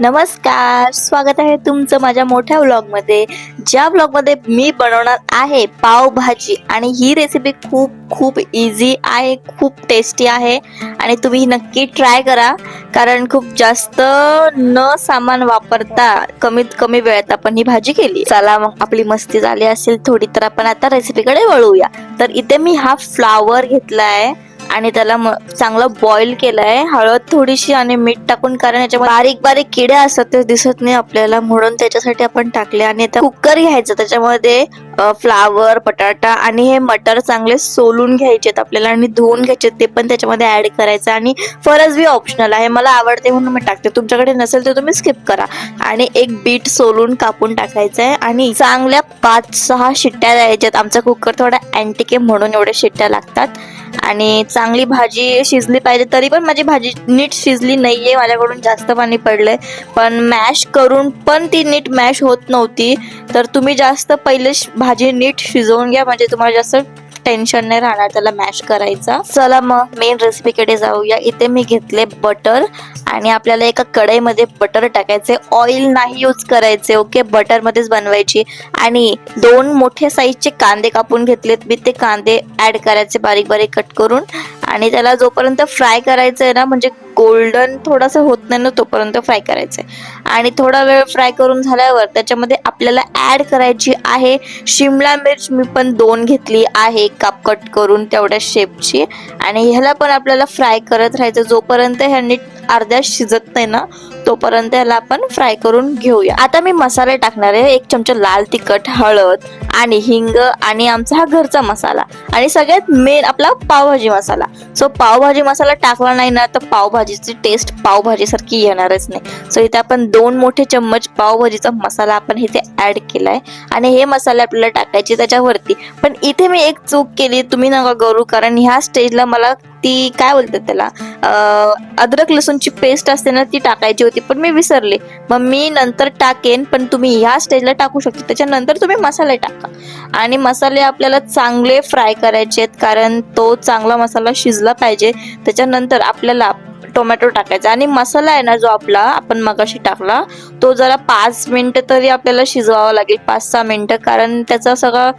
नमस्कार, स्वागत आहे तुमचं माझ्या मोठ्या व्लॉगमध्ये. ज्या व्लॉगमध्ये मी बनवणार आहे पावभाजी आणि ही रेसिपी खूप खूप इझी आहे, खूप टेस्टी आहे आणि तुम्ही ही नक्की ट्राय करा. कारण खूप जास्त न सामान वापरता कमीत कमी वेळात आपण ही भाजी केली. चला मग, आपली मस्ती झाली असेल थोडी तर आपण आता रेसिपीकडे वळूया. तर इथे मी हा फ्लावर घेतलाय आणि त्याला चांगलं बॉईल केलंय, हळद थोडीशी आणि मीठ टाकून. कारण याच्यामध्ये बारीक बारीक किडे असतात, ते दिसत नाही आपल्याला, म्हणून त्याच्यासाठी आपण टाकले. आणि आता कुकर घ्यायचं, त्याच्यामध्ये फ्लावर, बटाटा आणि हे मटर चांगले सोलून घ्यायचेत आपल्याला आणि धुवून घ्यायचे, ते पण त्याच्यामध्ये ऍड करायचं. आणि फरसबी ऑप्शनल आहे, मला आवडते म्हणून मी टाकते, तुमच्याकडे नसेल तर तुम्ही स्किप करा. आणि एक बीट सोलून कापून टाकायचं आहे आणि चांगल्या 5-6 शिट्ट्या द्यायच्यात. आमचा कुकर थोडा अँटिक आहे म्हणून एवढ्या शिट्ट्या लागतात. आणि चांगली भाजी शिजली पाहिजे. तरी पण माझी भाजी नीट शिजली नाहीये, माझ्याकडून जास्त पाणी पडलंय. पण मॅश करून पण ती नीट मॅश होत नव्हती. तर तुम्ही जास्त पहिले भाजी नीट शिजवून घ्या, म्हणजे तुम्हाला जास्त टेन्शन नाही राहणार त्याला मॅश करायचा. चला मग मेन रेसिपीकडे जाऊया. इथे मी घेतले बटर आणि आपल्याला एका कढईमध्ये बटर टाकायचे, ऑइल नाही यूज करायचे. ओके, बटर मध्येच बनवायची. आणि 2 मोठे साईजचे कांदे कापून घेतलेत मी, ते कांदे ऍड करायचे बारीक बारीक कट करून. आणि त्याला जोपर्यंत फ्राय करायचं आहे ना, म्हणजे गोल्डन थोडासा होत नाही ना तोपर्यंत फ्राय करायचंय. आणि थोडा वेळ फ्राय करून झाल्यावर त्याच्यामध्ये आपल्याला ऍड करायची आहे शिमला मिर्च. मी पण 2 घेतली आहे, काप कट करून तेवढ्या शेपची. आणि ह्याला पण आपल्याला फ्राय करत राहायचं, जोपर्यंत ह्या नीट अर्ध्या शिजत नाही ना तोपर्यंत ह्याला आपण फ्राय करून घेऊया. आता मी मसाले टाकणार आहे. 1 चमचा लाल तिखट, हळद आणि हिंग आणि आमचा हा घरचा मसाला. आणि सगळ्यात मेन आपला पावभाजी मसाला. सो पावभाजी मसाला टाकला नाही ना तर पावभाजीची टेस्ट पावभाजी सारखी येणारच नाही. सो इथे आपण 2 मोठे चम्मच पावभाजीचा मसाला आपण इथे ऍड केलाय. आणि हे मसाले आपल्याला टाकायचे त्याच्यावरती. पण इथे मी एक चूक केली, तुम्ही नका करू. कारण ह्या स्टेजला मला ती काय बोलतात त्याला, अद्रक लसूणची पेस्ट असते ना, ती टाकायची होती, पण मी विसरले. मग मी नंतर टाकेन, पण तुम्ही ह्या स्टेजला टाकू शकता. त्याच्यानंतर तुम्ही मसाले टाका. आणि मसाले आपल्याला चांगले फ्राय करायचे आहेत, कारण तो चांगला मसाला शिजला पाहिजे. त्याच्यानंतर आपल्याला टोमॅटो टाकायचा. आणि मसाला आहे ना जो आपला आपण मगाशी टाकला, तो जरा 5 मिनिटं तरी आपल्याला शिजवावा लागेल, 5-6 मिनिटं, कारण त्याचा सगळा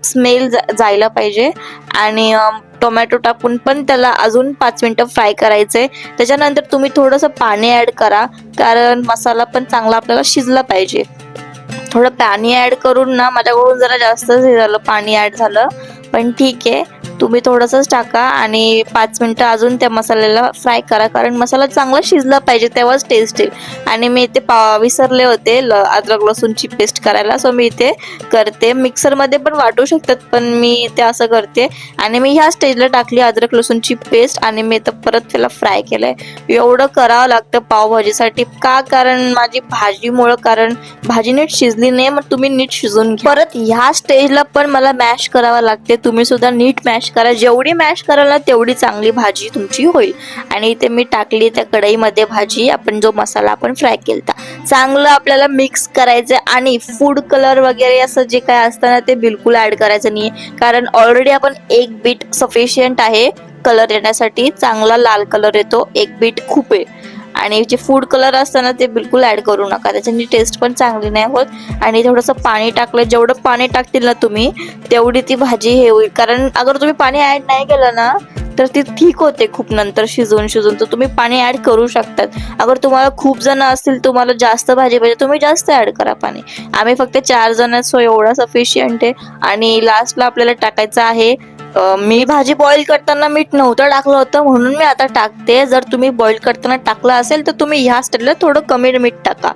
स्मेल जायला पाहिजे. आणि टोमॅटो टाकून पण त्याला अजून 5 मिनिटं फ्राय करायचंय. त्याच्यानंतर तुम्ही थोडंसं पाणी ऍड करा, कारण मसाला पण चांगला आपल्याला शिजला पाहिजे. थोडं पाणी ऍड करून ना, माझ्याकडून जरा जास्तच हे झालं, पाणी ऍड झालं, पण ठीक आहे, तुम्ही थोडंसंच टाका. आणि 5 मिनिटं अजून त्या मसाल्याला फ्राय करा, कारण मसाला चांगला शिजला पाहिजे, तेव्हाच टेस्ट येईल. आणि मी इथे विसरले होते अद्रक लसूणची पेस्ट करायला, सो मी इथे करते. मिक्सरमध्ये पण वाटू शकतात, पण मी इथे असं करते. आणि मी ह्या स्टेजला टाकली अद्रक लसूणची पेस्ट आणि मी इथं परत त्याला फ्राय केलंय. एवढं करावं लागतं पावभाजीसाठी का, कारण माझी भाजीमुळं, कारण भाजी नीट शिजली नाही. मग तुम्ही नीट शिजून घ्या. परत ह्या स्टेजला पण मला मॅश करावं लागते, तुम्ही सुद्धा नीट मॅश करा. जेवढी मॅश कराल ना तेवढी चांगली भाजी तुमची होईल. आणि इथे मी टाकली त्या कढईमध्ये भाजी, आपण जो मसाला आपण फ्राय केलता, चांगलं आपल्याला मिक्स करायचं. आणि फूड कलर वगैरे असं जे काय असतं ना ते बिलकुल ऍड करायचं नाही, कारण ऑलरेडी आपण 1 बीट सफिशियंट आहे कलर येण्यासाठी. चांगला लाल कलर येतो, 1 बीट खूप आहे. आणि जे फूड कलर असतं ना ते बिलकुल ऍड करू नका, त्याच्यानी टेस्ट पण चांगली नाही होत. आणि थोडंसं पाणी टाकलं, जेवढं पाणी टाकतील ना तुम्ही तेवढी ती भाजी हे होईल. कारण अगर तुम्ही पाणी ऍड नाही केलं ना तर ती ठीक होते खूप नंतर शिजून तर तुम्ही पाणी ऍड करू शकतात. अगर तुम्हाला खूप जण असतील, तुम्हाला जास्त भाजी पाहिजे, तुम्ही जास्त ऍड करा पाणी. आम्ही फक्त 4 जण, सो एवढा सफिशियंट आहे. आणि लास्टला आपल्याला टाकायचं आहे, मी भाजी बॉईल करताना मीठ नव्हतं टाकलं होतं म्हणून मी आता टाकते. जर तुम्ही बॉईल करताना टाकलं असेल तर तुम्ही ह्या स्टेजला थोडं कमी मीठ टाका,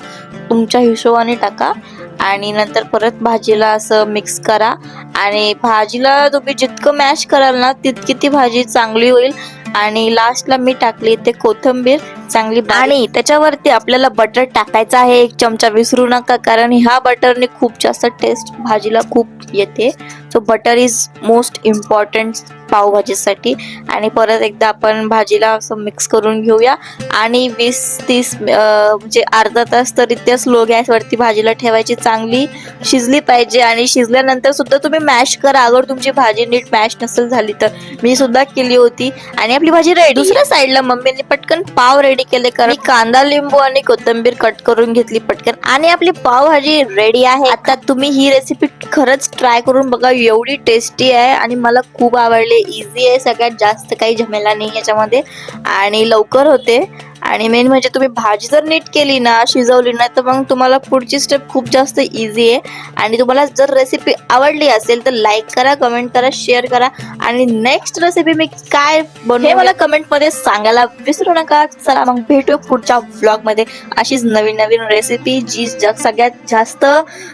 तुमच्या हिशोबाने टाका. आणि नंतर परत भाजीला असं मिक्स करा. आणि भाजीला तुम्ही जितकं मॅश कराल ना तितकी ती भाजी चांगली होईल. आणि लास्टला मी टाकली ते कोथिंबीर चांगली. आणि त्याच्यावरती आपल्याला बटर टाकायचं आहे 1 चमचा, विसरू नका, कारण ह्या बटरने खूप जास्त टेस्ट भाजीला खूप येते. So butter is most important पावभाजीसाठी. आणि परत एकदा आपण भाजीला असं मिक्स करून घेऊया आणि 20-30 म्हणजे अर्धा तास तरी त्या स्लो गॅसवरती भाजीला ठेवायची, चांगली शिजली पाहिजे. आणि शिजल्यानंतर सुद्धा तुम्ही मॅश करा, अगर तुमची भाजी नीट मॅश नसेल झाली तर. मी सुद्धा केली होती आणि आपली भाजी रेडी. दुसऱ्या साईडला मम्मीने पटकन पाव रेडी केले, कारण मी कांदा, लिंबू आणि कोथिंबीर कट करून घेतली पटकन आणि आपली पावभाजी रेडी आहे. आता तुम्ही ही रेसिपी खरंच ट्राय करून बघा, एवढी टेस्टी आहे आणि मला खूप आवडले. इझी आहे, सगळ्यात जास्त काही झमेला नाही याच्यामध्ये आणि लवकर होते. आणि मेन म्हणजे तुम्ही भाजी जर नीट केली ना, शिजवली ना, तर मग तुम्हाला पुढची स्टेप खूप जास्त इझी आहे. आणि तुम्हाला जर रेसिपी आवडली असेल तर लाईक करा, कमेंट करा, शेअर करा आणि नेक्स्ट रेसिपी मी काय बनवू हे मला कमेंट मध्ये सांगायला विसरू नका. चला मग भेटू पुढच्या व्लॉग मध्ये अशीच नवीन नवीन रेसिपी जी सगळ्यात जास्त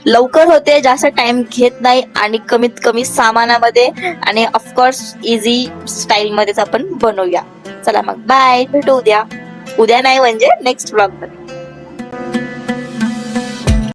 लवकर होते, जास्त टाइम घेत नाही आणि कमीत कमी सामानामध्ये आणि ऑफकोर्स इझी स्टाईल मध्येच आपण बनवूया. चला मग बाय, भेटू उद्या नाही म्हणजे नेक्स्ट व्लॉग मध्ये.